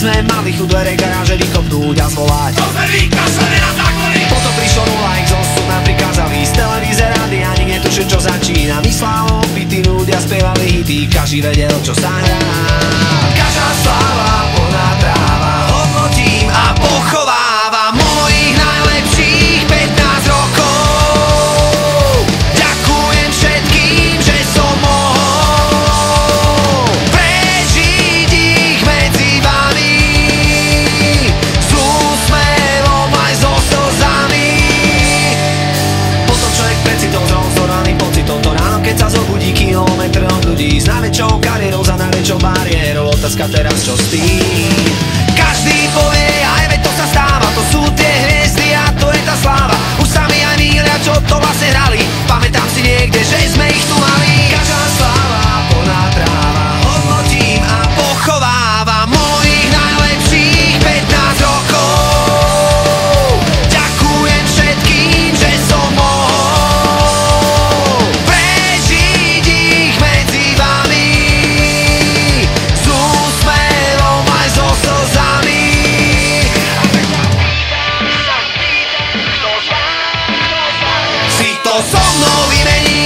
sme mali chudé garáže vykopnúť a zvolať. To sme vykašľali na zákony. Potom prišlo 0x, osud nám prikázali. Z televíze rady ani netušil, čo začína. Myslalo, opití ľudia spievali hity, každý vedel, čo sa hrá. Každá sláva, plná tráva, hodnotím a pochovávam mojich najlepších 15 rokov. Ďakujem všetkým, že som mohol prežiť ich medzi vami, s úsmevom aj so slzami. Potom človek precitol z rozhoraný pocitov. To ráno, keď sa zobudí, kilometr od ľudí s najväčšou kariérou za najväčšou bariérou. Otázka teraz, čo s tým? Každý povie, aj veď to sa stáva. To sú tie hviezdy a to je tá sláva. Už sami aj mília, čo to vlastne hrali. Pamätám si niekde, že sme ich tu mali. Každá sláva, plná tráva, hodnotím a pochovávam mojich najlepších 15 rokov. Ďakujem všetkým, že som mohol prežiť ich medzi vami, s úsmevom aj so slzami. Si to so mnou vymení.